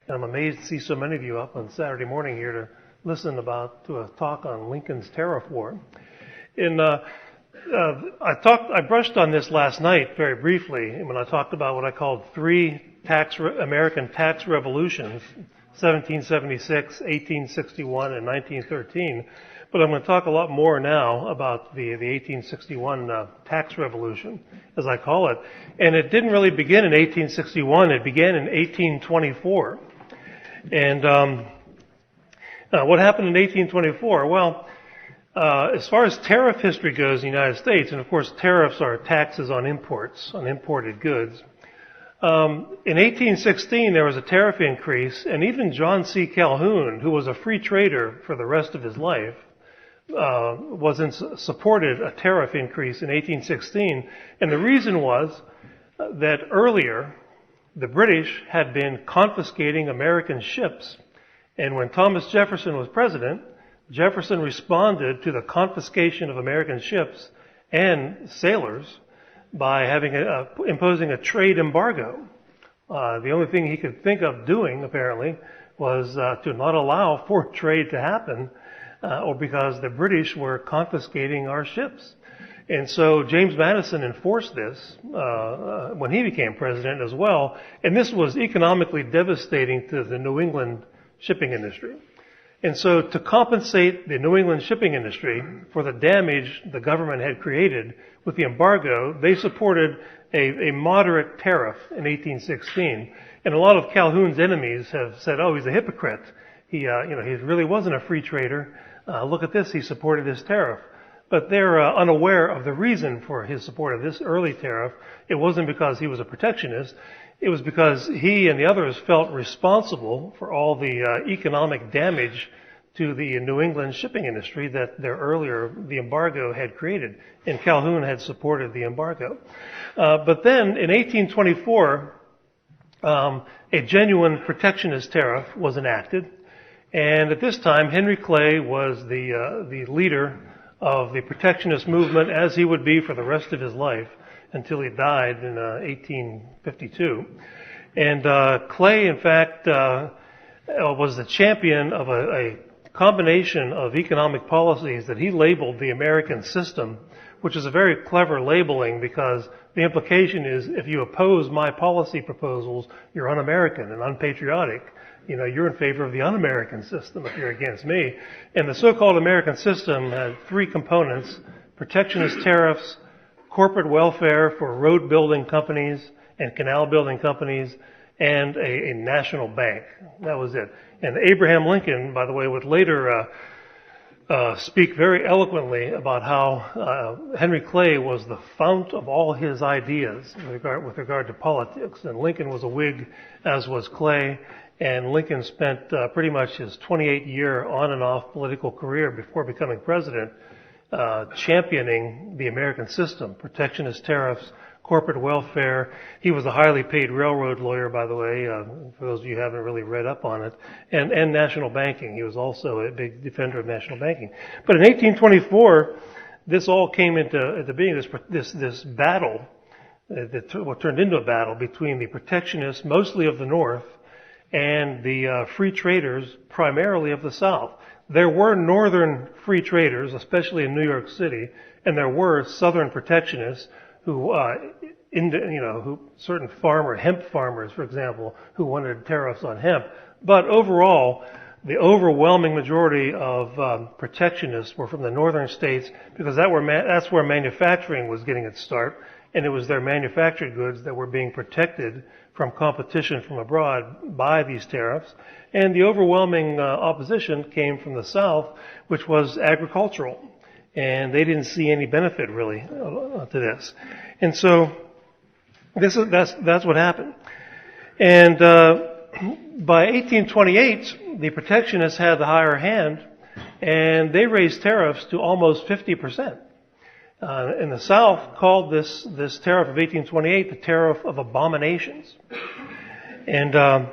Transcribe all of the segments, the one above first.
And I'm amazed to see so many of you up on Saturday morning here to listen to a talk on Lincoln's tariff war. I brushed on this last night very briefly when I talked about what I called three American tax revolutions, 1776, 1861, and 1913. But I'm going to talk a lot more now about the 1861 tax revolution, as I call it. And it didn't really begin in 1861. It began in 1824. And what happened in 1824? Well, as far as tariff history goes in the United States, and of course tariffs are taxes on imports, on imported goods. In 1816 there was a tariff increase, and even John C. Calhoun, who was a free trader for the rest of his life, supported a tariff increase in 1816. And the reason was that earlier the British had been confiscating American ships. And when Thomas Jefferson was president, Jefferson responded to the confiscation of American ships and sailors by imposing a trade embargo. The only thing he could think of doing, apparently, was to not allow for trade to happen, or because the British were confiscating our ships. And so James Madison enforced this when he became president as well, and this was economically devastating to the New England shipping industry. And so to compensate the New England shipping industry for the damage the government had created with the embargo, they supported a moderate tariff in 1816. And a lot of Calhoun's enemies have said, oh, he's a hypocrite. He really wasn't a free trader. Look at this, he supported this tariff. But they're unaware of the reason for his support of this early tariff. It wasn't because he was a protectionist. It was because he and the others felt responsible for all the economic damage to the New England shipping industry that the embargo had created. And Calhoun had supported the embargo. But then in 1824, a genuine protectionist tariff was enacted. And at this time, Henry Clay was the leader of the protectionist movement, as he would be for the rest of his life until he died in 1852. And Clay, in fact, was the champion of a combination of economic policies that he labeled the American system, which is a very clever labeling because the implication is if you oppose my policy proposals, you're un-American and unpatriotic. You're in favor of the un-American system if you're against me. And the so-called American system had three components: protectionist tariffs, corporate welfare for road building companies and canal building companies, and a national bank. That was it. And Abraham Lincoln, by the way, would later speak very eloquently about how Henry Clay was the fount of all his ideas with regard to politics. And Lincoln was a Whig, as was Clay. And Lincoln spent pretty much his 28-year on and off political career before becoming president championing the American system, protectionist tariffs, corporate welfare. He was a highly paid railroad lawyer, by the way, for those of you who haven't really read up on it, and national banking. He was also a big defender of national banking. But in 1824, this all came into being, this battle, what turned into a battle between the protectionists, mostly of the North, and the free traders, primarily of the South. There were northern free traders, especially in New York City, and there were southern protectionists who certain hemp farmers, for example, who wanted tariffs on hemp. But overall, the overwhelming majority of protectionists were from the northern states because that's where manufacturing was getting its start, and it was their manufactured goods that were being protected from competition from abroad by these tariffs. And the overwhelming opposition came from the South, which was agricultural. And they didn't see any benefit, really, to this. And so that's what happened. And by 1828, the protectionists had the higher hand, and they raised tariffs to almost 50%. And the South called this tariff of 1828 the Tariff of Abominations. And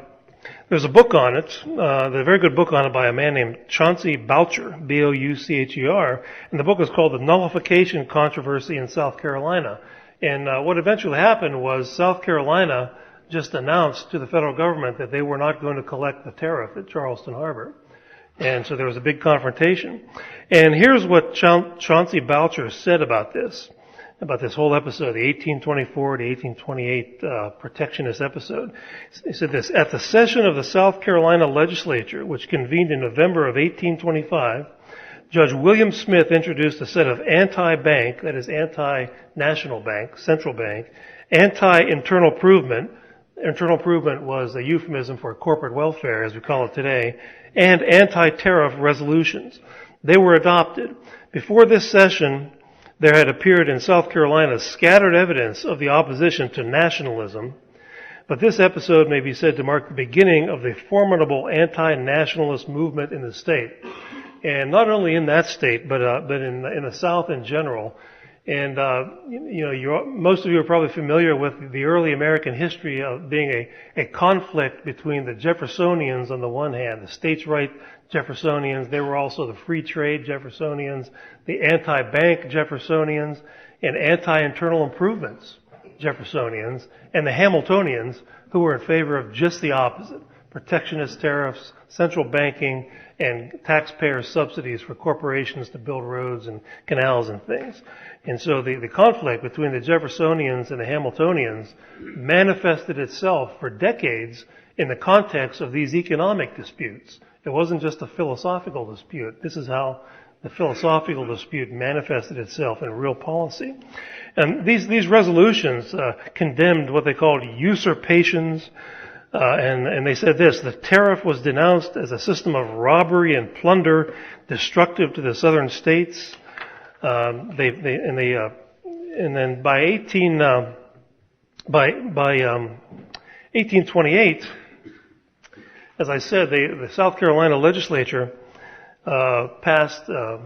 there's a book on it, a very good book on it by a man named Chauncey Boucher, B-O-U-C-H-E-R, and the book is called The Nullification Controversy in South Carolina. And what eventually happened was South Carolina just announced to the federal government that they were not going to collect the tariff at Charleston Harbor. And so there was a big confrontation. And here's what Chauncey Boucher said about this whole episode, the 1824 to 1828 protectionist episode. He said this: at the session of the South Carolina legislature, which convened in November of 1825, Judge William Smith introduced a set of anti-bank, that is anti-national bank, central bank, anti-internal improvement. Internal improvement was a euphemism for corporate welfare, as we call it today, and anti-tariff resolutions. They were adopted. Before this session, there had appeared in South Carolina scattered evidence of the opposition to nationalism, but this episode may be said to mark the beginning of the formidable anti-nationalist movement in the state. And not only in that state, but in the South in general. And most of you are probably familiar with the early American history of being a conflict between the Jeffersonians on the one hand, the states' right Jeffersonians. They were also the free trade Jeffersonians, the anti-bank Jeffersonians, and anti-internal improvements Jeffersonians, and the Hamiltonians, who were in favor of just the opposite: protectionist tariffs, central banking, and taxpayer subsidies for corporations to build roads and canals and things. And so the conflict between the Jeffersonians and the Hamiltonians manifested itself for decades in the context of these economic disputes. It wasn't just a philosophical dispute. This is how the philosophical dispute manifested itself in real policy. And these resolutions condemned what they called usurpations, and they said this: the tariff was denounced as a system of robbery and plunder destructive to the southern states. And then by 1828, as I said, the South Carolina legislature passed a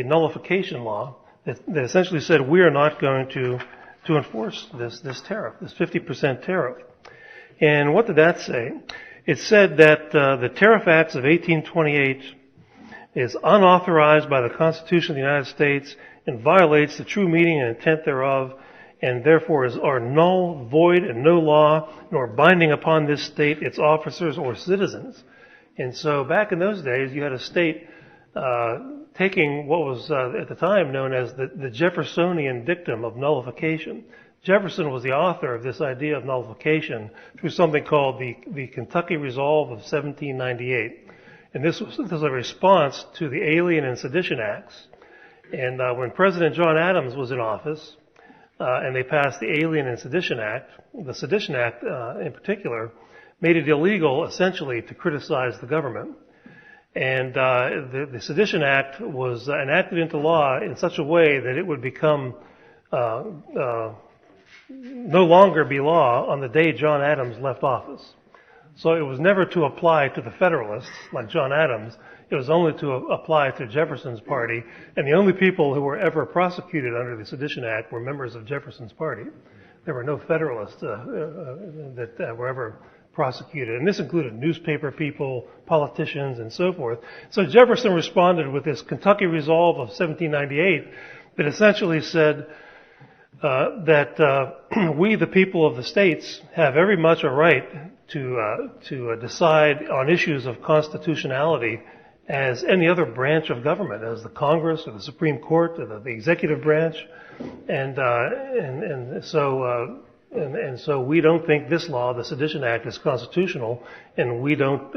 nullification law that essentially said we are not going to enforce this tariff, this 50% tariff. And what did that say? It said that the Tariff Acts of 1828 is unauthorized by the Constitution of the United States and violates the true meaning and intent thereof, and therefore are null, void, and no law, nor binding upon this state, its officers, or citizens. And so back in those days, you had a state taking what was at the time known as the Jeffersonian dictum of nullification. Jefferson was the author of this idea of nullification through something called the Kentucky Resolve of 1798. And this was a response to the Alien and Sedition Acts. And when President John Adams was in office, and they passed the Alien and Sedition Act, the Sedition Act in particular, made it illegal essentially to criticize the government. And the Sedition Act was enacted into law in such a way that it would become no longer be law on the day John Adams left office. So it was never to apply to the Federalists like John Adams. It was only to apply to Jefferson's party. And the only people who were ever prosecuted under the Sedition Act were members of Jefferson's party. There were no Federalists that were ever prosecuted. And this included newspaper people, politicians, and so forth. So Jefferson responded with this Kentucky Resolve of 1798 that essentially said that we, the people of the states, have very much a right to decide on issues of constitutionality as any other branch of government, as the Congress or the Supreme Court or the executive branch, and so we don't think this law, the Sedition Act, is constitutional, and we don't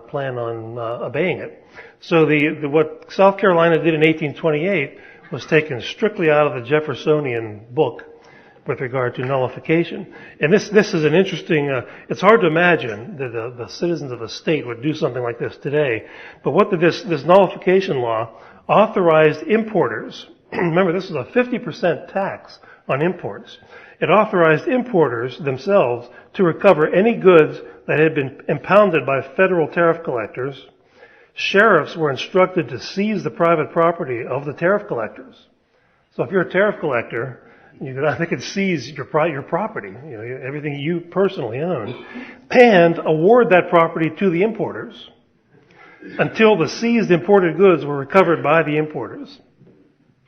plan on obeying it. So what South Carolina did in 1828 was taken strictly out of the Jeffersonian book with regard to nullification. And this is an interesting, it's hard to imagine that the citizens of a state would do something like this today. But what did this nullification law authorized importers, remember this is a 50% tax on imports. It authorized importers themselves to recover any goods that had been impounded by federal tariff collectors. Sheriffs were instructed to seize the private property of the tariff collectors. So if you're a tariff collector, they could seize your property, everything you personally own, and award that property to the importers until the seized imported goods were recovered by the importers.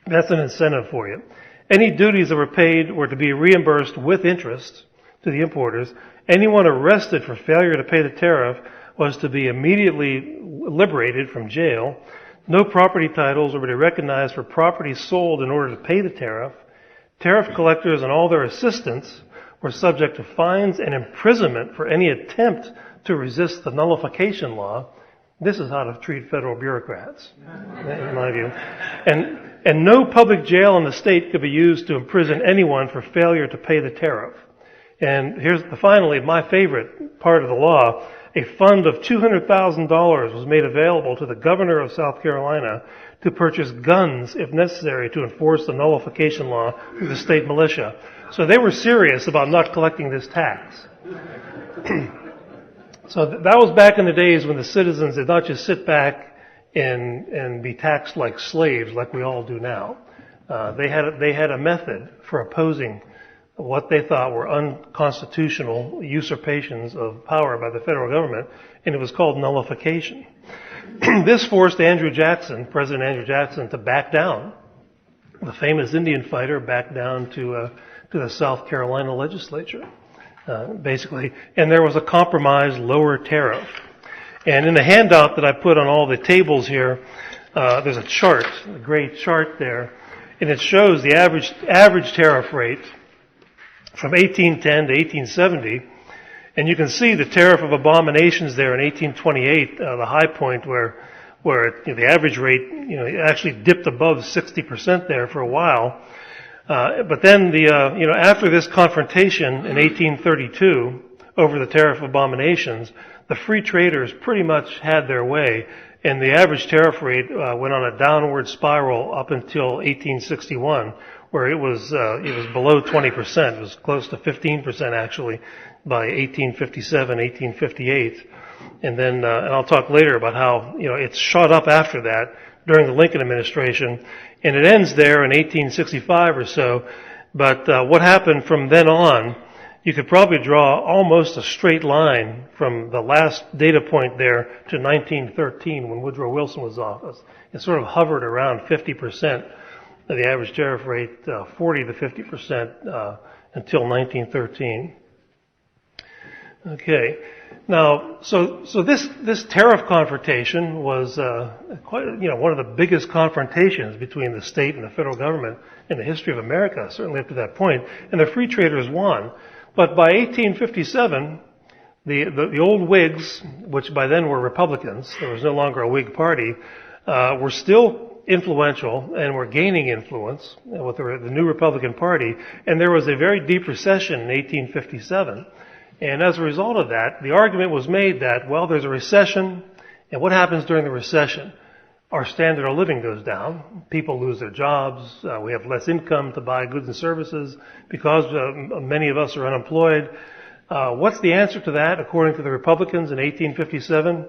That's an incentive for you. Any duties that were paid were to be reimbursed with interest to the importers. Anyone arrested for failure to pay the tariff was to be immediately liberated from jail. No property titles were to be recognized for property sold in order to pay the tariff. Tariff collectors and all their assistants were subject to fines and imprisonment for any attempt to resist the nullification law. This is how to treat federal bureaucrats, in my view. And no public jail in the state could be used to imprison anyone for failure to pay the tariff. And here's finally my favorite part of the law. A fund of $200,000 was made available to the governor of South Carolina to purchase guns if necessary to enforce the nullification law through the state militia. So they were serious about not collecting this tax. So that was back in the days when the citizens did not just sit back and be taxed like slaves like we all do now. They had a method for opposing what they thought were unconstitutional usurpations of power by the federal government, and it was called nullification. This forced President Andrew Jackson, to back down. The famous Indian fighter backed down to the South Carolina legislature, basically. And there was a compromise lower tariff. And in the handout that I put on all the tables here, there's a chart, a gray chart there, and it shows the average tariff rate from 1810 to 1870, and you can see the tariff of abominations there in 1828, the high point where the average rate, actually dipped above 60% there for a while. But then after this confrontation in 1832 over the tariff of abominations, the free traders pretty much had their way, and the average tariff rate went on a downward spiral up until 1861. Where it was below 20%. It was close to 15% actually by 1857, 1858. And then, and I'll talk later about how, it's shot up after that during the Lincoln administration. And it ends there in 1865 or so. But what happened from then on, you could probably draw almost a straight line from the last data point there to 1913 when Woodrow Wilson was in office. It sort of hovered around 50%. The average tariff rate, 40 to 50% until 1913. Okay, now so this tariff confrontation was quite one of the biggest confrontations between the state and the federal government in the history of America, certainly up to that point. And the free traders won, but by 1857, the old Whigs, which by then were Republicans, there was no longer a Whig party, were still influential and were gaining influence with the new Republican Party, and there was a very deep recession in 1857. And as a result of that, the argument was made that, well, there's a recession, and what happens during the recession? Our standard of living goes down. People lose their jobs. We have less income to buy goods and services because many of us are unemployed. What's the answer to that, according to the Republicans in 1857?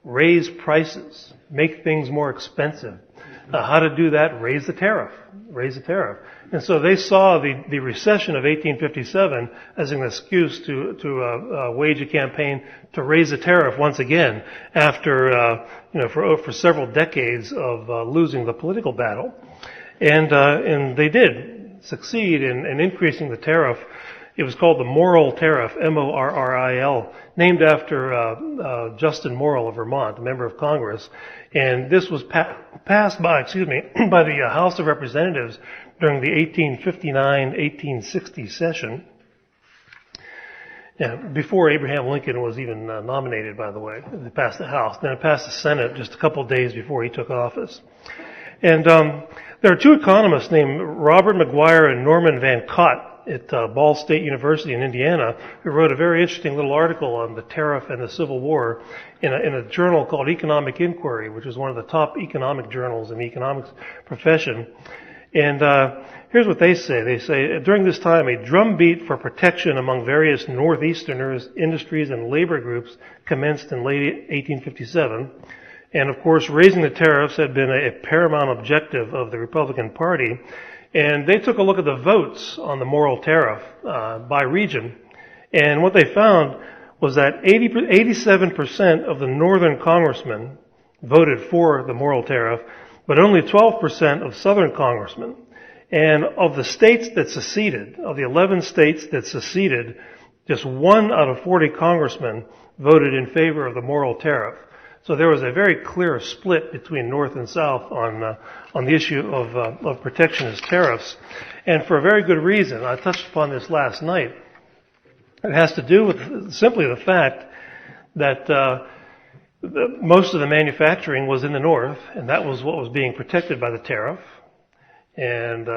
Raise prices, make things more expensive. How to do that? Raise the tariff. And so they saw the recession of 1857 as an excuse to wage a campaign to raise the tariff once again after, for several decades of losing the political battle. And they did succeed in increasing the tariff. It was called the Morrill Tariff, M-O-R-R-I-L, named after Justin Morrill of Vermont, a member of Congress. And this was passed by the House of Representatives during the 1859-1860 session. Yeah, before Abraham Lincoln was even nominated, by the way. It passed the House. Then it passed the Senate just a couple of days before he took office. And there are two economists named Robert McGuire and Norman Van Cott at Ball State University in Indiana, who wrote a very interesting little article on the tariff and the Civil War in a journal called Economic Inquiry, which is one of the top economic journals in the economics profession. And here's what they say. They say, during this time, a drumbeat for protection among various Northeasterners, industries, and labor groups commenced in late 1857. And of course, raising the tariffs had been a paramount objective of the Republican Party. And they took a look at the votes on the Morrill Tariff by region. And what they found was that 87% of the northern congressmen voted for the Morrill Tariff, but only 12% of southern congressmen. And of the states that seceded, of the 11 states that seceded, Just 1 out of 40 congressmen voted in favor of the moral tariff. So there was a very clear split between North and South on the issue of protectionist tariffs, and for a very good reason. I touched upon this last night. It has to do with simply the fact that most of the manufacturing was in the North, and that was what was being protected by the tariff. And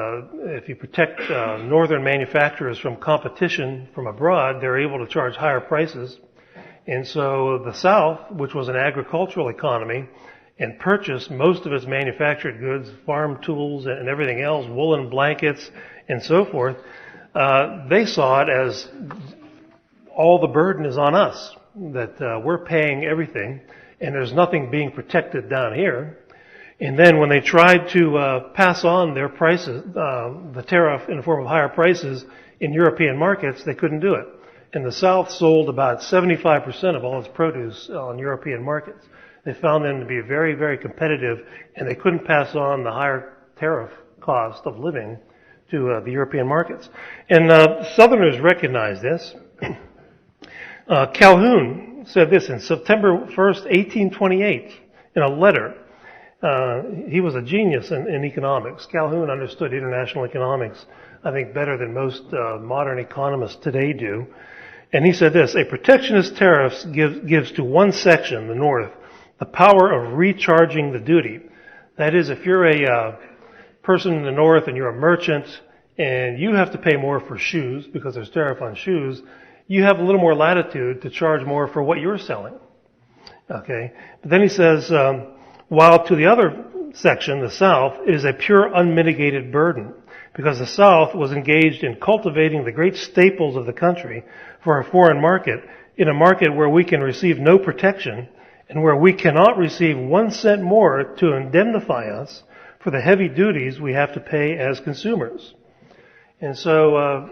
if you protect northern manufacturers from competition from abroad, they're able to charge higher prices. And so the South, which was an agricultural economy, and purchased most of its manufactured goods, farm tools and everything else, woolen blankets and so forth, they saw it as all the burden is on us, that we're paying everything and there's nothing being protected down here. And then when they tried to pass on their prices, the tariff in the form of higher prices in European markets, they couldn't do it. And the South sold about 75% of all its produce on European markets. They found them to be very, very competitive, and they couldn't pass on the higher tariff cost of living to the European markets. And Southerners recognized this. Calhoun said this in September 1st, 1828, in a letter. He was a genius in economics. Calhoun understood international economics, I think, better than most modern economists today do. And he said this: a protectionist tariff gives to one section, the North, the power of recharging the duty. That is, if you're a person in the North and you're a merchant and you have to pay more for shoes because there's tariff on shoes, you have a little more latitude to charge more for what you're selling. Okay? But then he says, while to the other section, the South, it is a pure unmitigated burden, because the South was engaged in cultivating the great staples of the country for a foreign market, in a market where we can receive no protection and where we cannot receive 1 cent more to indemnify us for the heavy duties we have to pay as consumers. And so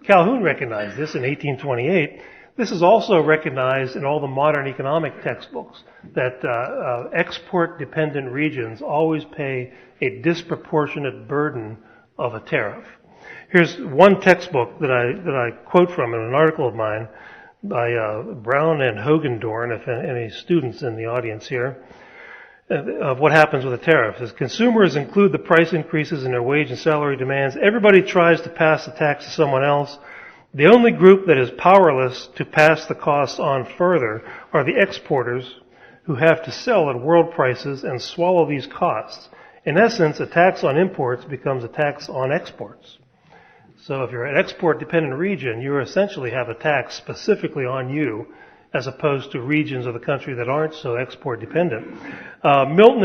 Calhoun recognized this in 1828. This is also recognized in all the modern economic textbooks, that export-dependent regions always pay a disproportionate burden of a tariff. Here's one textbook that I quote from in an article of mine by Brown and Hogendorn, if any students in the audience here, of what happens with a tariff. As consumers include the price increases in their wage and salary demands, everybody tries to pass the tax to someone else. The only group that is powerless to pass the costs on further are the exporters, who have to sell at world prices and swallow these costs. In essence, a tax on imports becomes a tax on exports. So if you're an export-dependent region, you essentially have a tax specifically on you, as opposed to regions of the country that aren't so export-dependent. Milton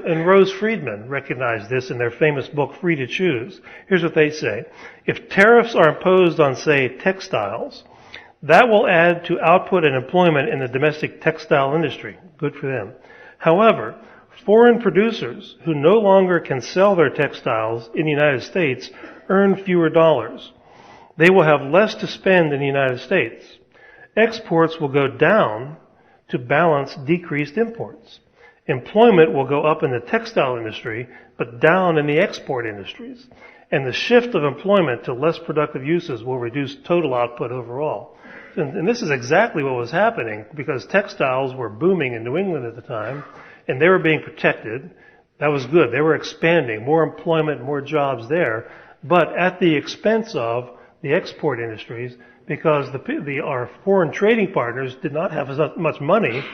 and Rose Friedman recognized this in their famous book, Free to Choose. Here's what they say: if tariffs are imposed on, say, textiles, that will add to output and employment in the domestic textile industry. Good for them. However, foreign producers who no longer can sell their textiles in the United States earn fewer dollars. They will have less to spend in the United States. Exports will go down to balance decreased imports. Employment will go up in the textile industry, but down in the export industries. And the shift of employment to less productive uses will reduce total output overall. And this is exactly what was happening, because textiles were booming in New England at the time, and they were being protected. That was good. They were expanding, more employment, more jobs there, but at the expense of the export industries, because our foreign trading partners did not have as much money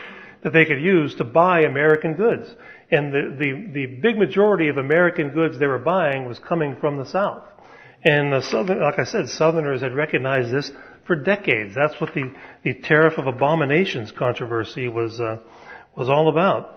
that they could use to buy American goods. And the big majority of American goods they were buying was coming from the South. And like I said, Southerners had recognized this for decades. That's what the Tariff of Abominations controversy was all about.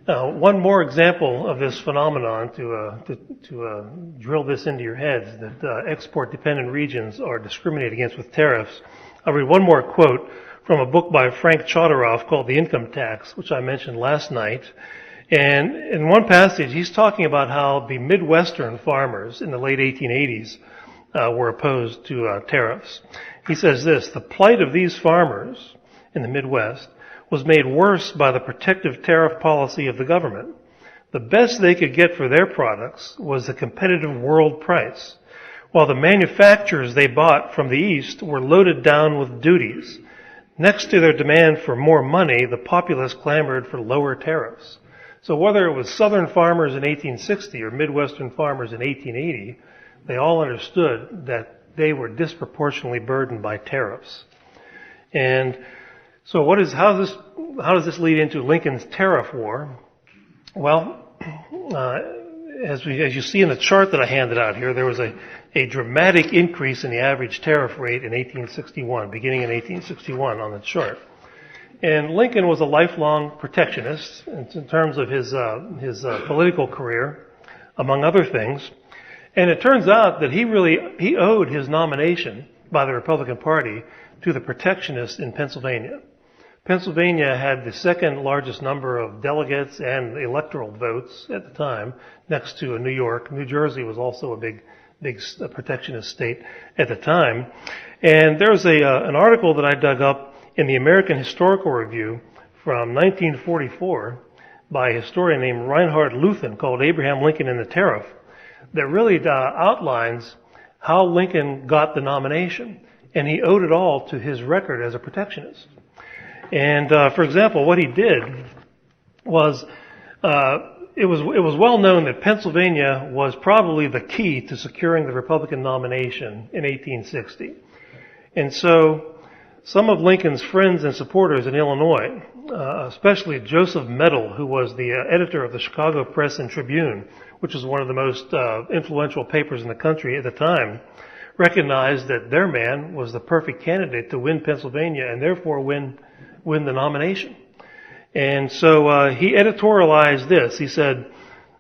One more example of this phenomenon to drill this into your heads, that export-dependent regions are discriminated against with tariffs. I'll read one more quote from a book by Frank Chodoroff called The Income Tax, which I mentioned last night. And in one passage, he's talking about how the Midwestern farmers in the late 1880s were opposed to tariffs. He says this: the plight of these farmers in the Midwest was made worse by the protective tariff policy of the government. The best they could get for their products was the competitive world price. while the manufactures they bought from the East were loaded down with duties. Next to their demand for more money, the populace clamored for lower tariffs. So whether it was Southern farmers in 1860 or Midwestern farmers in 1880, they all understood that they were disproportionately burdened by tariffs. And so how does this lead into Lincoln's tariff war? Well, as you see in the chart that I handed out here, there was a dramatic increase in the average tariff rate in 1861, beginning in 1861 on the chart. And Lincoln was a lifelong protectionist in terms of his political career, among other things. And it turns out that he owed his nomination by the Republican Party to the protectionists in Pennsylvania. Pennsylvania had the second largest number of delegates and electoral votes at the time, next to New York. New Jersey was also a big protectionist state at the time. And there's an article that I dug up in the American Historical Review from 1944 by a historian named Reinhard Luthen called Abraham Lincoln and the Tariff that really outlines how Lincoln got the nomination. And he owed it all to his record as a protectionist. And for example, what he did was it was well known that Pennsylvania was probably the key to securing the Republican nomination in 1860. And so some of Lincoln's friends and supporters in Illinois, especially Joseph Medill, who was the editor of the Chicago Press and Tribune, which was one of the most influential papers in the country at the time, recognized that their man was the perfect candidate to win Pennsylvania and therefore win the nomination. And so he editorialized this. He said,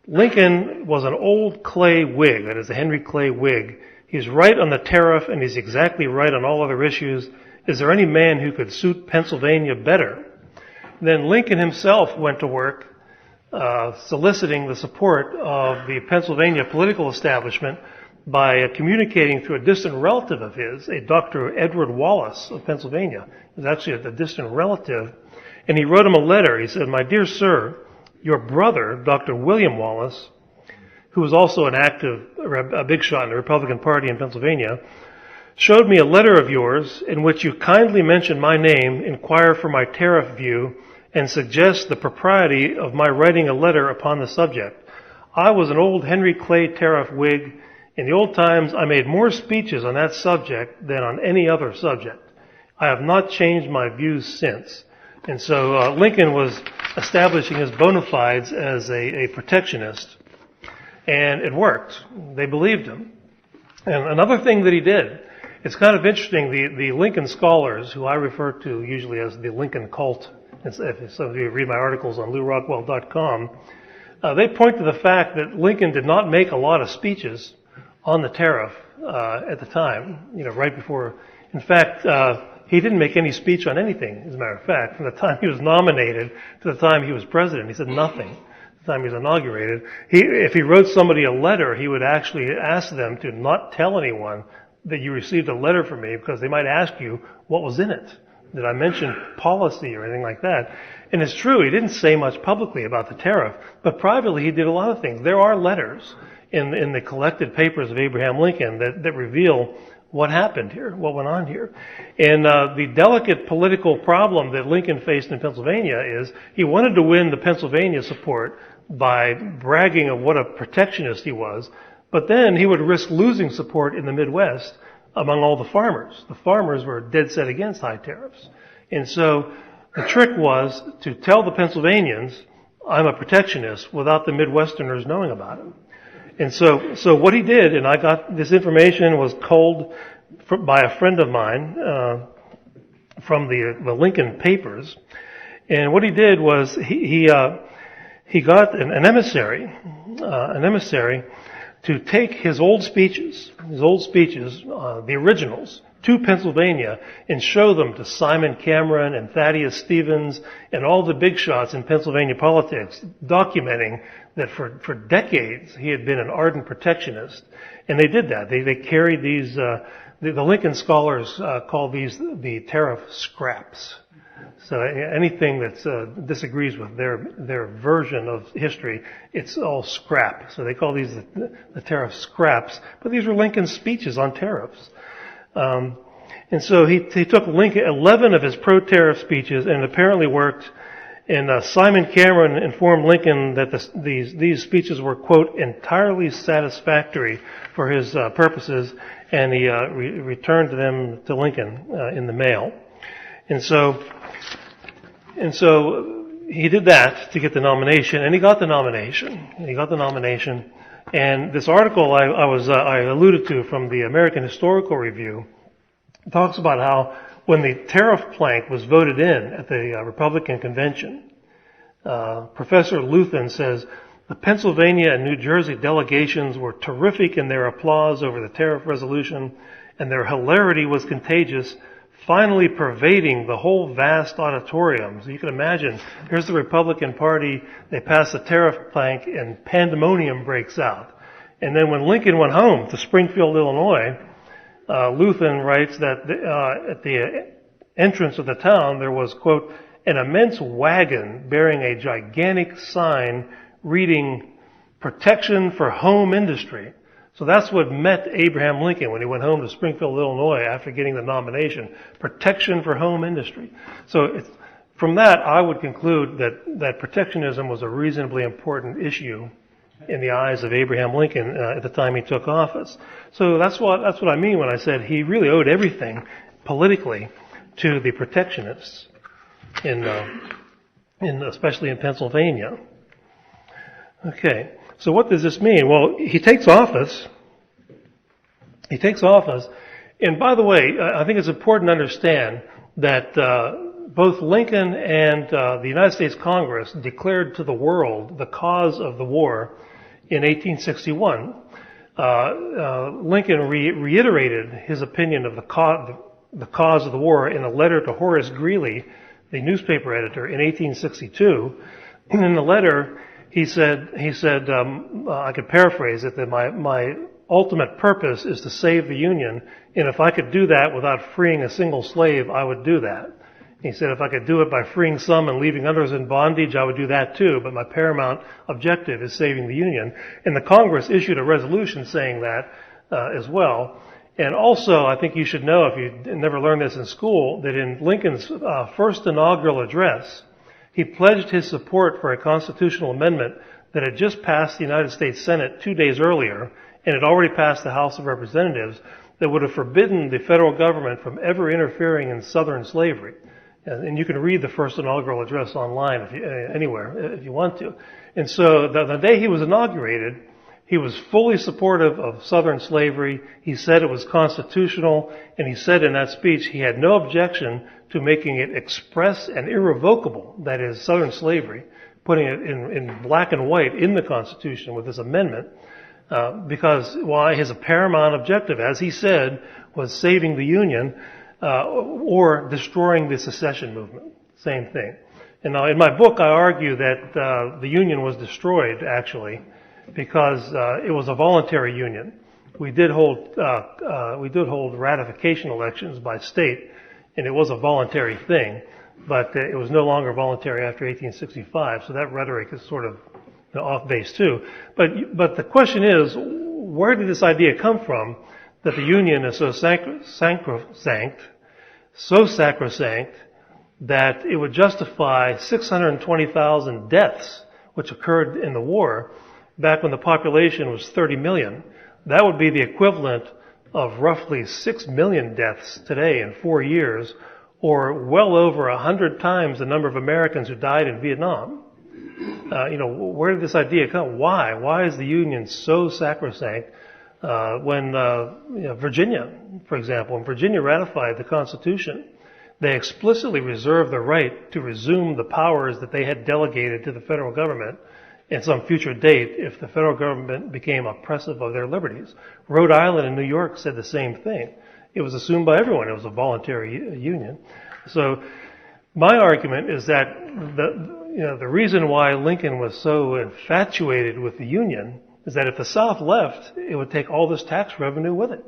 Lincoln was an old Clay Whig, that is a Henry Clay Whig. He's right on the tariff and he's exactly right on all other issues. Is there any man who could suit Pennsylvania better? Then Lincoln himself went to work soliciting the support of the Pennsylvania political establishment by communicating through a distant relative of his, a Dr. Edward Wallace of Pennsylvania. He was actually a distant relative. And he wrote him a letter. He said, "My dear sir, your brother, Dr. William Wallace, who was also a big shot in the Republican Party in Pennsylvania, showed me a letter of yours in which you kindly mention my name, inquire for my tariff view, and suggest the propriety of my writing a letter upon the subject. I was an old Henry Clay tariff Whig. In the old times, I made more speeches on that subject than on any other subject. I have not changed my views since." And so Lincoln was establishing his bona fides as a protectionist. And it worked. They believed him. And another thing that he did, it's kind of interesting, the Lincoln scholars, who I refer to usually as the Lincoln cult, if some of you read my articles on LouRockwell.com, they point to the fact that Lincoln did not make a lot of speeches on the tariff at the time, right before. In fact, he didn't make any speech on anything, as a matter of fact. From the time he was nominated to the time he was president, he said nothing. The time he was inaugurated. If he wrote somebody a letter, he would actually ask them to not tell anyone that you received a letter from me, because they might ask you what was in it. Did I mention policy or anything like that? And it's true, he didn't say much publicly about the tariff, but privately he did a lot of things. There are letters in the collected papers of Abraham Lincoln that reveal what happened here, what went on here. And the delicate political problem that Lincoln faced in Pennsylvania is he wanted to win the Pennsylvania support by bragging of what a protectionist he was, but then he would risk losing support in the Midwest among all the farmers. The farmers were dead set against high tariffs. And so the trick was to tell the Pennsylvanians, I'm a protectionist, without the Midwesterners knowing about it. And so what he did, and I got this information, was culled by a friend of mine from the Lincoln papers. And what he did was he got an emissary to take his old speeches, the originals, to Pennsylvania and show them to Simon Cameron and Thaddeus Stevens and all the big shots in Pennsylvania politics, documenting that for decades he had been an ardent protectionist. And they did that. They carried these, the Lincoln scholars call these the tariff scraps. So anything that disagrees with their version of history, it's all scrap. So they call these the tariff scraps. But these were Lincoln's speeches on tariffs. And so he took 11 of his pro-tariff speeches, and it apparently worked. And Simon Cameron informed Lincoln that these speeches were, quote, entirely satisfactory for his purposes, and he returned them to Lincoln in the mail. And so he did that to get the nomination, and he got the nomination. And this article I alluded to from the American Historical Review talks about how when the tariff plank was voted in at the Republican convention, Professor Luthen says the Pennsylvania and New Jersey delegations were terrific in their applause over the tariff resolution, and their hilarity was contagious, finally pervading the whole vast auditorium. So you can imagine, here's the Republican Party, they pass the tariff plank, and pandemonium breaks out. And then when Lincoln went home to Springfield, Illinois, Luthen writes that at the entrance of the town there was, quote, an immense wagon bearing a gigantic sign reading "Protection for Home Industry." So that's what met Abraham Lincoln when he went home to Springfield, Illinois after getting the nomination. Protection for home industry. So from that, I would conclude that protectionism was a reasonably important issue in the eyes of Abraham Lincoln at the time he took office. So that's what I mean when I said he really owed everything politically to the protectionists especially in Pennsylvania. Okay, so what does this mean? Well, he takes office, and by the way, I think it's important to understand that both Lincoln and the United States Congress declared to the world the cause of the war in 1861. Lincoln reiterated his opinion of the cause of the war in a letter to Horace Greeley, the newspaper editor, in 1862. And in the letter, he said, I could paraphrase it, that my ultimate purpose is to save the Union, and if I could do that without freeing a single slave, I would do that. He said if I could do it by freeing some and leaving others in bondage, I would do that too, but my paramount objective is saving the Union. And the Congress issued a resolution saying that as well. And also, I think you should know, if you never learned this in school, that in Lincoln's first inaugural address, he pledged his support for a constitutional amendment that had just passed the United States Senate 2 days earlier, and had already passed the House of Representatives, that would have forbidden the federal government from ever interfering in Southern slavery. And you can read the first inaugural address online anywhere if you want to. And so the day he was inaugurated, he was fully supportive of Southern slavery. He said it was constitutional, and he said in that speech he had no objection to making it express and irrevocable, that is, Southern slavery, putting it in black and white in the Constitution with this amendment, because his paramount objective, as he said, was saving the Union or destroying the secession movement. Same thing. And now in my book I argue that the Union was destroyed, actually, because it was a voluntary union. We did hold ratification elections by state, and it was a voluntary thing, but it was no longer voluntary after 1865. So that rhetoric is sort of off base too. But the question is, where did this idea come from that the Union is so sacrosanct that it would justify 620,000 deaths, which occurred in the war back when the population was 30 million. That would be the equivalent of roughly 6 million deaths today in 4 years, or well over 100 times the number of Americans who died in Vietnam. Where did this idea come? Why? Why is the Union so sacrosanct? When Virginia, for example, when Virginia ratified the Constitution, they explicitly reserved the right to resume the powers that they had delegated to the federal government at some future date if the federal government became oppressive of their liberties. Rhode Island and New York said the same thing. It was assumed by everyone it was a voluntary union. So my argument is that the reason why Lincoln was so infatuated with the Union is that if the South left, it would take all this tax revenue with it.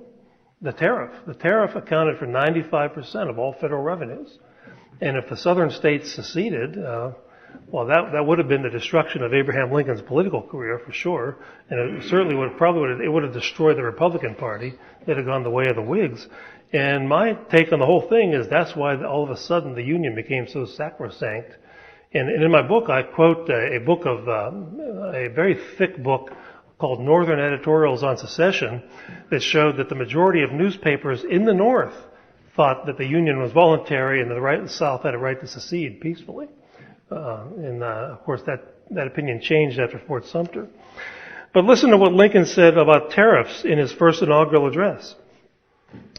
The tariff accounted for 95% of all federal revenues. And if the southern states seceded, well, that would have been the destruction of Abraham Lincoln's political career for sure, and it certainly would have destroyed the Republican Party. They'd have gone the way of the Whigs. And my take on the whole thing is that's why all of a sudden the Union became so sacrosanct. And in my book, I quote a very thick book called Northern Editorials on Secession that showed that the majority of newspapers in the North thought that the Union was voluntary and the South had a right to secede peacefully. Of course, that opinion changed after Fort Sumter. But listen to what Lincoln said about tariffs in his first inaugural address.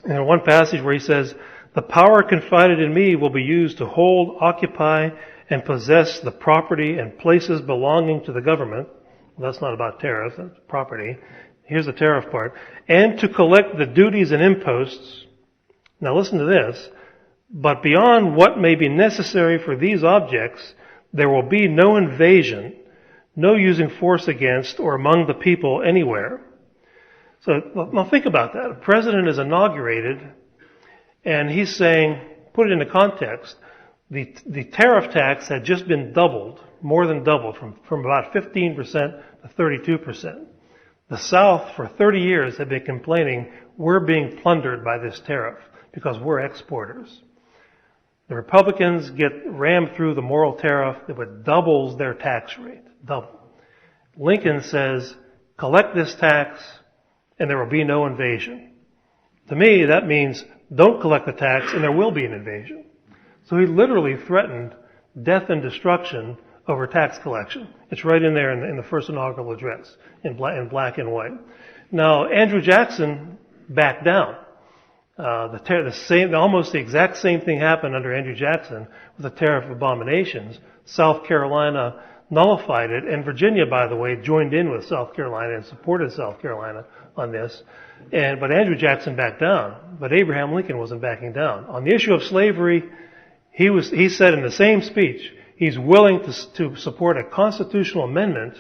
In one passage where he says, "The power confided in me will be used to hold, occupy, and possess the property and places belonging to the government." Well, that's not about tariffs, that's property. Here's the tariff part. "And to collect the duties and imposts." Now listen to this. "But beyond what may be necessary for these objects, there will be no invasion, no using force against or among the people anywhere." So now think about that. A president is inaugurated and he's saying, put it into context, the tariff tax had just been doubled, more than doubled, from about 15% to 32%. The South for 30 years had been complaining, we're being plundered by this tariff because we're exporters. The Republicans get rammed through the moral tariff that doubles their tax rate. Double. Lincoln says, collect this tax and there will be no invasion. To me, that means don't collect the tax and there will be an invasion. So he literally threatened death and destruction over tax collection. It's right in there in the first inaugural address in black and white. Now, Andrew Jackson backed down. Almost the exact same thing happened under Andrew Jackson with the tariff abominations. South Carolina nullified it, and Virginia, by the way, joined in with South Carolina and supported South Carolina on this. But Andrew Jackson backed down, but Abraham Lincoln wasn't backing down. On the issue of slavery, he said in the same speech, he's willing to support a constitutional amendment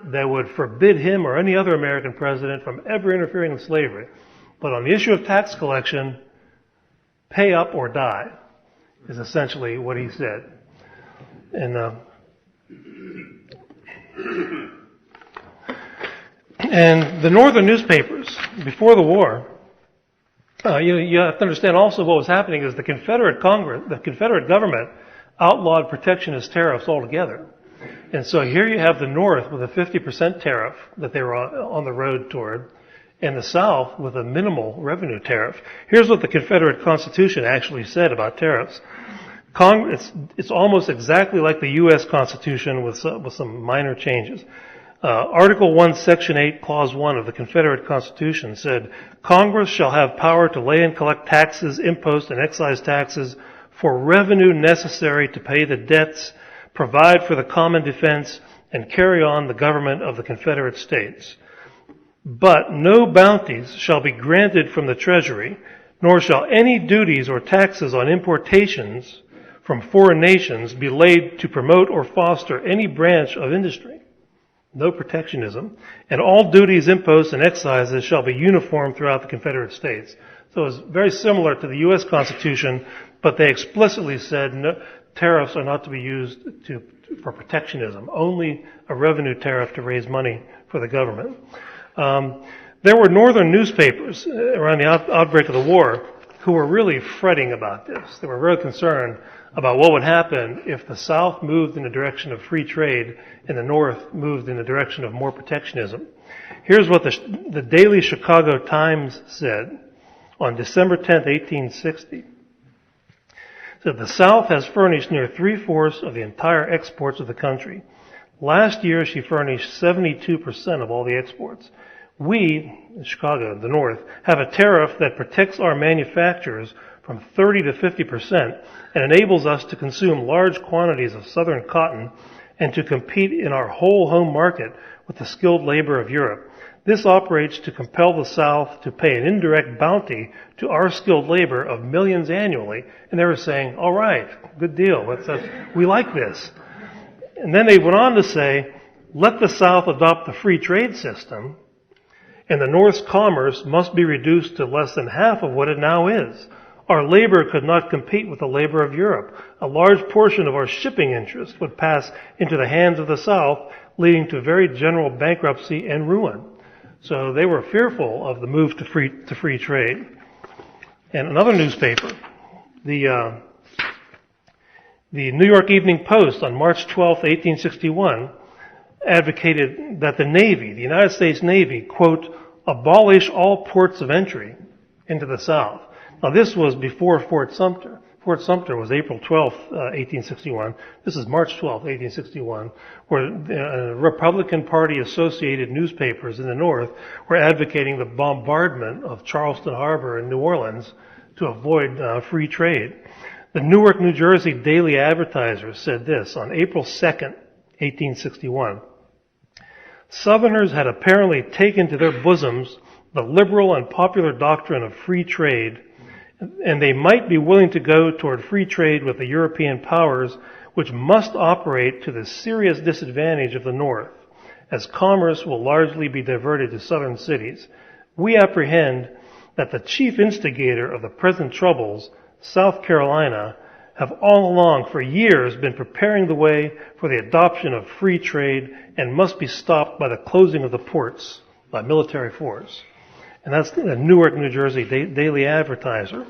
that would forbid him or any other American president from ever interfering in slavery. But on the issue of tax collection, pay up or die is essentially what he said. And the northern newspapers, before the war, you have to understand also what was happening is the Confederate government outlawed protectionist tariffs altogether. And so here you have the North with a 50% tariff that they were on the road toward, and the South with a minimal revenue tariff. Here's what the Confederate Constitution actually said about tariffs. It's almost exactly like the U.S. Constitution with some minor changes. Article 1, Section 8, Clause 1 of the Confederate Constitution said, "Congress shall have power to lay and collect taxes, imposts, and excise taxes for revenue necessary to pay the debts, provide for the common defense, and carry on the government of the Confederate States. But no bounties shall be granted from the Treasury, nor shall any duties or taxes on importations from foreign nations be laid to promote or foster any branch of industry." No protectionism. "And all duties, imposts, and excises shall be uniform throughout the Confederate States." So it's very similar to the U.S. Constitution, but they explicitly said no, tariffs are not to be used for protectionism, only a revenue tariff to raise money for the government. There were northern newspapers around the outbreak of the war who were really fretting about this. They were very concerned about what would happen if the South moved in the direction of free trade and the North moved in the direction of more protectionism. Here's what the Daily Chicago Times said on December 10th, 1860. It said, "The South has furnished near 3/4 of the entire exports of the country. Last year she furnished 72% of all the exports. We, Chicago, the North, have a tariff that protects our manufacturers from 30 to 50% and enables us to consume large quantities of Southern cotton and to compete in our whole home market with the skilled labor of Europe. This operates to compel the South to pay an indirect bounty to our skilled labor of millions annually." And they were saying, all right, good deal. We like this. And then they went on to say, "Let the South adopt the free trade system, and the North's commerce must be reduced to less than half of what it now is. Our labor could not compete with the labor of Europe. A large portion of our shipping interest would pass into the hands of the South, leading to very general bankruptcy and ruin. So they were fearful of the move to free trade. And another newspaper, the New York Evening Post on March 12, 1861, advocated that the Navy, the United States Navy, quote, abolish all ports of entry into the South. Now this was before Fort Sumter. Fort Sumter was April 12, 1861. This is March 12, 1861, where Republican Party associated newspapers in the North were advocating the bombardment of Charleston Harbor and New Orleans to avoid free trade. The Newark, New Jersey Daily Advertiser said this on April 2nd, 1861. Southerners had apparently taken to their bosoms the liberal and popular doctrine of free trade, and they might be willing to go toward free trade with the European powers, which must operate to the serious disadvantage of the North, as commerce will largely be diverted to southern cities. We apprehend that the chief instigator of the present troubles, South Carolina, have all along for years been preparing the way for the adoption of free trade and must be stopped by the closing of the ports by military force. And that's the Newark, New Jersey Daily Advertiser.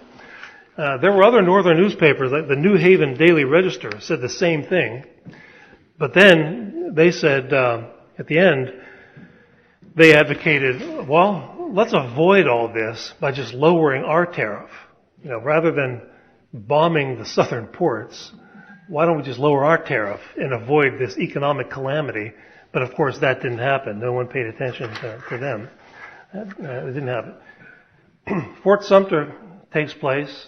There were other northern newspapers, like the New Haven Daily Register said the same thing. But then they said, at the end, they advocated, well, let's avoid all this by just lowering our tariff. You know, rather than bombing the southern ports, why don't we just lower our tariff and avoid this economic calamity? But of course that didn't happen. No one paid attention to them. It didn't happen. Fort Sumter takes place,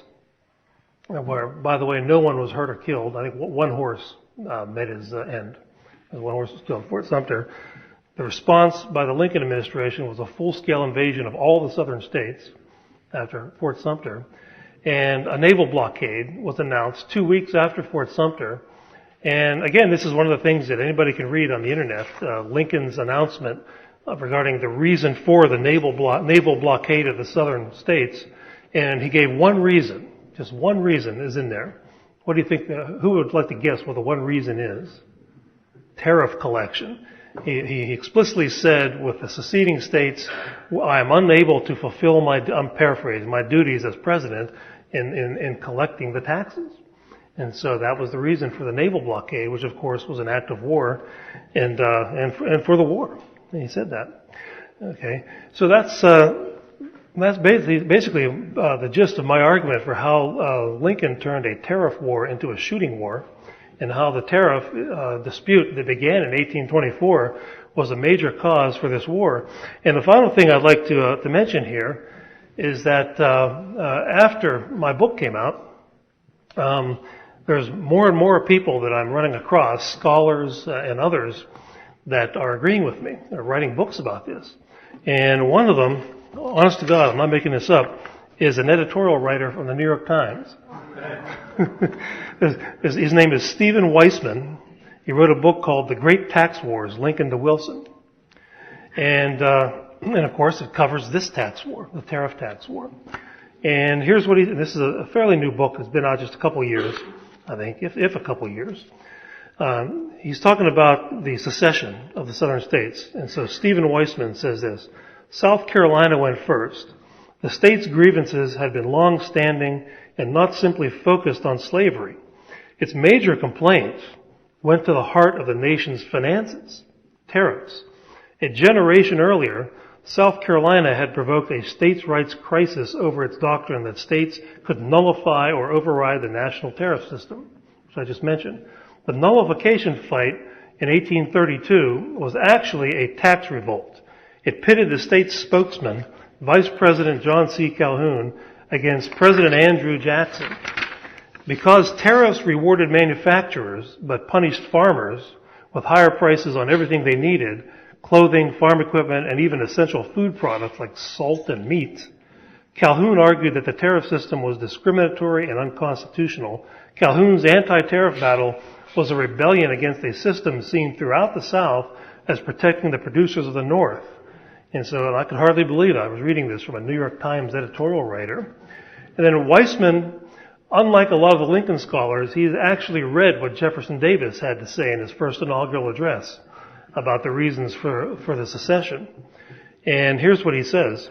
where, by the way, no one was hurt or killed. I think one horse made his end. One horse was killed. Fort Sumter. The response by the Lincoln administration was a full-scale invasion of all the southern states after Fort Sumter. And a naval blockade was announced 2 weeks after Fort Sumter. And again, this is one of the things that anybody can read on the internet, Lincoln's announcement regarding the reason for the naval blockade of the southern states. And he gave one reason, just one reason is in there. What do you think, who would like to guess what the one reason is? Tariff collection. He explicitly said with the seceding states, I am unable to fulfill I'm paraphrasing, my duties as president in collecting the taxes. And so that was the reason for the naval blockade, which of course was an act of war and for the war. And he said that. Okay. So that's basically the gist of my argument for how Lincoln turned a tariff war into a shooting war, and how the tariff dispute that began in 1824 was a major cause for this war. And the final thing I'd like to mention here is that after my book came out, there's more and more people that I'm running across, scholars and others, that are agreeing with me. They're writing books about this. And one of them, honest to God, I'm not making this up, is an editorial writer from the New York Times. His name is Stephen Weissman. He wrote a book called The Great Tax Wars, Lincoln to Wilson. And of course it covers this tax war, the tariff tax war. And here's what this is a fairly new book. It's been out just a couple of years, I think, if a couple of years. He's talking about the secession of the southern states. And so Stephen Weissman says this: South Carolina went first. The state's grievances had been long-standing and not simply focused on slavery. Its major complaints went to the heart of the nation's finances, tariffs. A generation earlier, South Carolina had provoked a states' rights crisis over its doctrine that states could nullify or override the national tariff system, which I just mentioned. The nullification fight in 1832 was actually a tax revolt. It pitted the state's spokesman, Vice President John C. Calhoun, against President Andrew Jackson. Because tariffs rewarded manufacturers but punished farmers with higher prices on everything they needed, clothing, farm equipment, and even essential food products like salt and meat, Calhoun argued that the tariff system was discriminatory and unconstitutional. Calhoun's anti-tariff battle was a rebellion against a system seen throughout the South as protecting the producers of the North. And so I could hardly believe it. I was reading this from a New York Times editorial writer. And then Weissman, unlike a lot of the Lincoln scholars, he's actually read what Jefferson Davis had to say in his first inaugural address about the reasons for the secession. And here's what he says.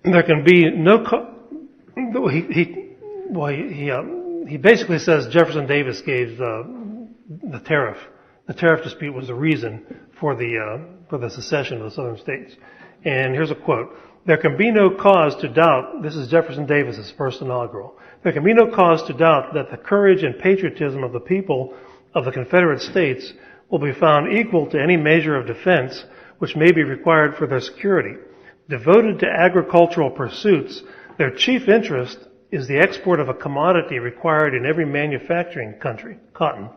There can be no... He basically says Jefferson Davis gave the tariff. The tariff dispute was the reason for the secession of the southern states. And here's a quote. There can be no cause to doubt, this is Jefferson Davis's first inaugural, there can be no cause to doubt that the courage and patriotism of the people of the Confederate States will be found equal to any measure of defense which may be required for their security. Devoted to agricultural pursuits, their chief interest is the export of a commodity required in every manufacturing country, cotton.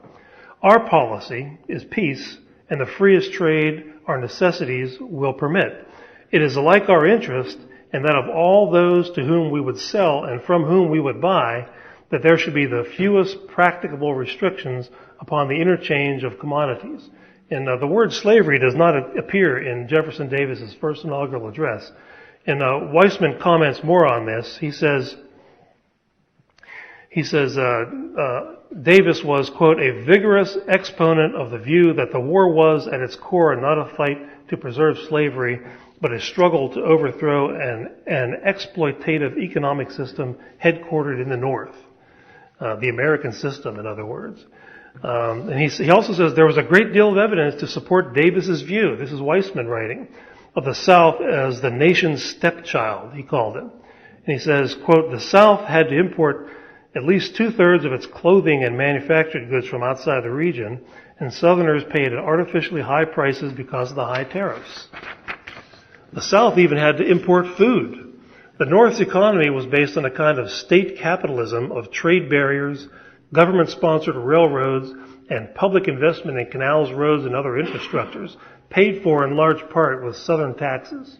Our policy is peace and the freest trade our necessities will permit. It is alike our interest and that of all those to whom we would sell and from whom we would buy, that there should be the fewest practicable restrictions upon the interchange of commodities. And the word slavery does not appear in Jefferson Davis's first inaugural address. And Weissman comments more on this. He says Davis was, quote, a vigorous exponent of the view that the war was at its core not a fight to preserve slavery, but a struggle to overthrow an exploitative economic system headquartered in the North. The American system, in other words. And he also says there was a great deal of evidence to support Davis's view, this is Weissman writing, of the South as the nation's stepchild, he called it. And he says, quote, the South had to import at least 2/3 of its clothing and manufactured goods from outside the region, and Southerners paid artificially high prices because of the high tariffs. The South even had to import food. The North's economy was based on a kind of state capitalism of trade barriers, government-sponsored railroads, and public investment in canals, roads, and other infrastructures, paid for in large part with Southern taxes.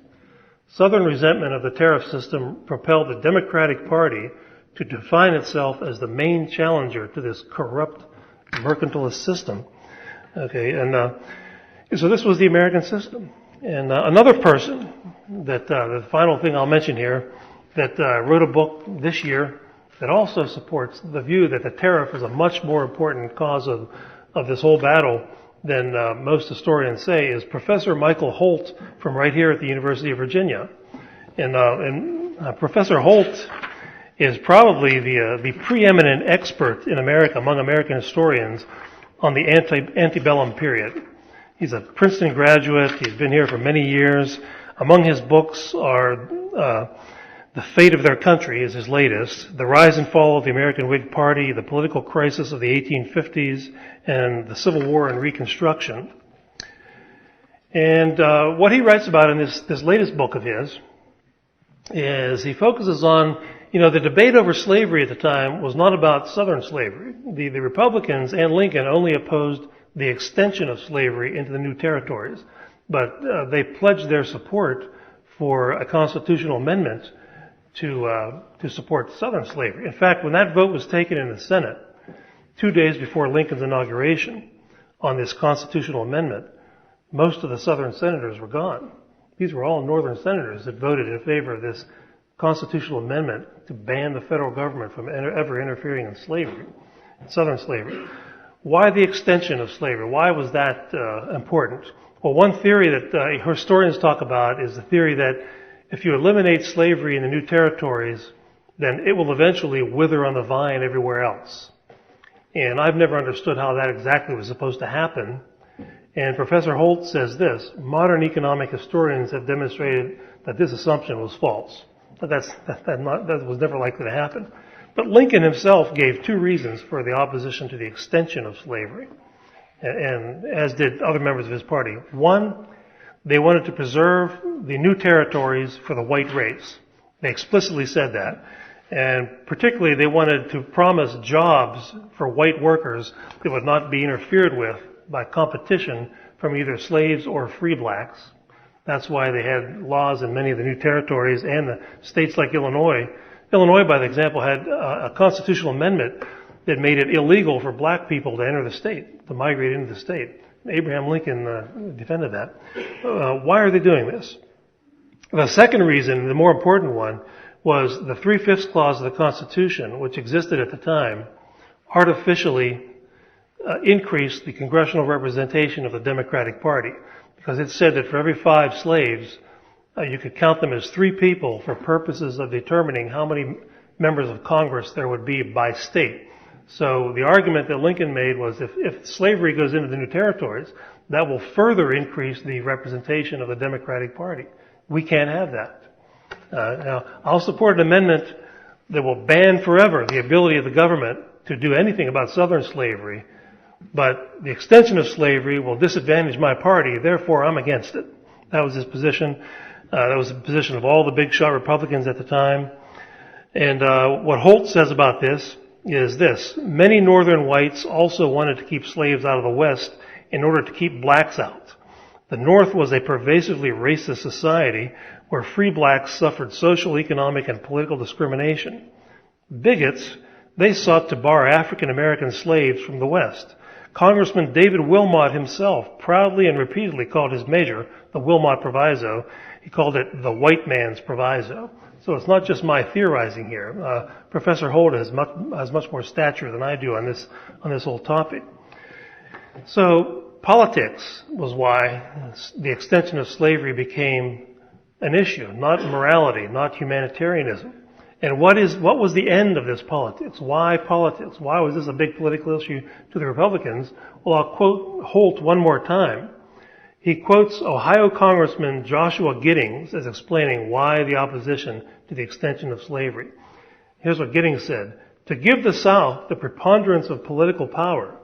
Southern resentment of the tariff system propelled the Democratic Party to define itself as the main challenger to this corrupt mercantilist system. Okay, and so this was the American system. And another person that, the final thing I'll mention here, that wrote a book this year that also supports the view that the tariff is a much more important cause of this whole battle than most historians say, is Professor Michael Holt from right here at the University of Virginia. And Professor Holt is probably the preeminent expert in America, among American historians, on the antebellum period. He's a Princeton graduate. He's been here for many years. Among his books are The Fate of Their Country is his latest, The Rise and Fall of the American Whig Party, The Political Crisis of the 1850s, and The Civil War and Reconstruction. And what he writes about in this latest book of his is he focuses on, the debate over slavery at the time was not about Southern slavery. The Republicans and Lincoln only opposed the extension of slavery into the new territories, but they pledged their support for a constitutional amendment to support Southern slavery. In fact, when that vote was taken in the Senate, 2 days before Lincoln's inauguration on this constitutional amendment, most of the Southern senators were gone. These were all Northern senators that voted in favor of this constitutional amendment to ban the federal government from ever interfering in slavery, Southern slavery. Why the extension of slavery? Why was that important? Well, one theory that historians talk about is the theory that if you eliminate slavery in the new territories, then it will eventually wither on the vine everywhere else. And I've never understood how that exactly was supposed to happen. And Professor Holt says this: modern economic historians have demonstrated that this assumption was false. That was never likely to happen. But Lincoln himself gave 2 reasons for the opposition to the extension of slavery, and as did other members of his party. One, they wanted to preserve the new territories for the white race. They explicitly said that. And particularly, they wanted to promise jobs for white workers that would not be interfered with by competition from either slaves or free blacks. That's why they had laws in many of the new territories and the states like Illinois. Illinois, by example, had a constitutional amendment that made it illegal for black people to enter the state, to migrate into the state. Abraham Lincoln defended that. Why are they doing this? The second reason, the more important one, was the 3/5 clause of the Constitution, which existed at the time, artificially increased the congressional representation of the Democratic Party, because it said that for every 5 slaves, you could count them as 3 people for purposes of determining how many members of Congress there would be by state. So the argument that Lincoln made was if slavery goes into the new territories, that will further increase the representation of the Democratic Party. We can't have that. Now, I'll support an amendment that will ban forever the ability of the government to do anything about Southern slavery, but the extension of slavery will disadvantage my party, therefore I'm against it. That was his position. That was the position of all the big shot Republicans at the time. And what Holt says about this is this: many northern whites also wanted to keep slaves out of the West in order to keep blacks out. The North was a pervasively racist society where free blacks suffered social, economic, and political discrimination. Bigots, they sought to bar African American slaves from the West. Congressman David Wilmot himself proudly and repeatedly called his measure the Wilmot Proviso. He called it the white man's proviso. So it's not just my theorizing here. Professor Holt has much more stature than I do on this whole topic. So politics was why the extension of slavery became an issue, not morality, not humanitarianism. And what was the end of this politics? Why politics? Why was this a big political issue to the Republicans? Well, I'll quote Holt one more time. He quotes Ohio Congressman Joshua Giddings as explaining why the opposition to the extension of slavery. Here's what Giddings said: to give the South the preponderance of political power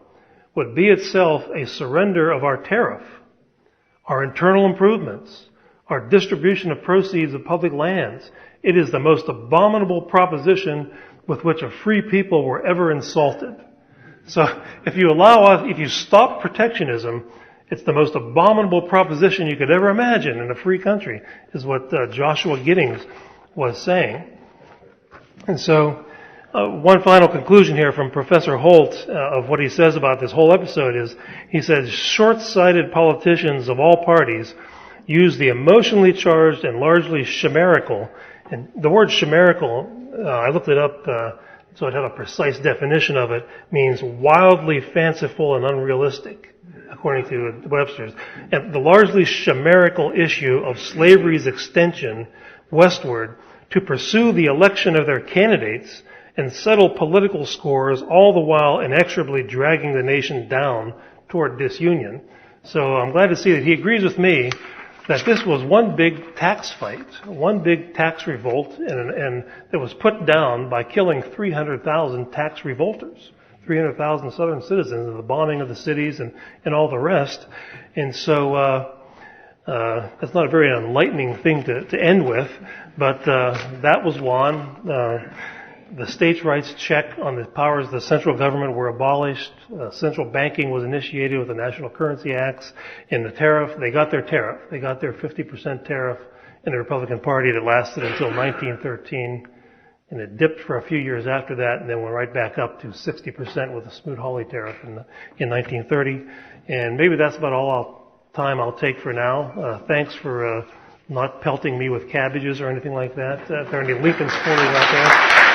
would be itself a surrender of our tariff, our internal improvements, our distribution of proceeds of public lands. It is the most abominable proposition with which a free people were ever insulted. So if you stop protectionism, it's the most abominable proposition you could ever imagine in a free country, is what Joshua Giddings was saying. And so one final conclusion here from Professor Holt of what he says about this whole episode is, he says, short-sighted politicians of all parties use the emotionally charged and largely chimerical, and the word chimerical, I looked it up so I'd have a precise definition of it, means wildly fanciful and unrealistic, according to Webster's. And the largely chimerical issue of slavery's extension westward to pursue the election of their candidates and settle political scores, all the while inexorably dragging the nation down toward disunion. So I'm glad to see that he agrees with me that this was one big tax fight, one big tax revolt, and that was put down by killing 300,000 tax revolters, 300,000 Southern citizens, and the bombing of the cities and all the rest. And so that's not a very enlightening thing to end with, but that was won. The states' rights check on the powers of the central government were abolished. Central banking was initiated with the National Currency Acts. In the tariff, they got their tariff. They got their 50% tariff in the Republican Party that lasted until 1913. And it dipped for a few years after that and then went right back up to 60% with the Smoot-Hawley tariff in 1930. And maybe that's about all time I'll take for now. Thanks for not pelting me with cabbages or anything like that. If there are any Lincoln supporters out there.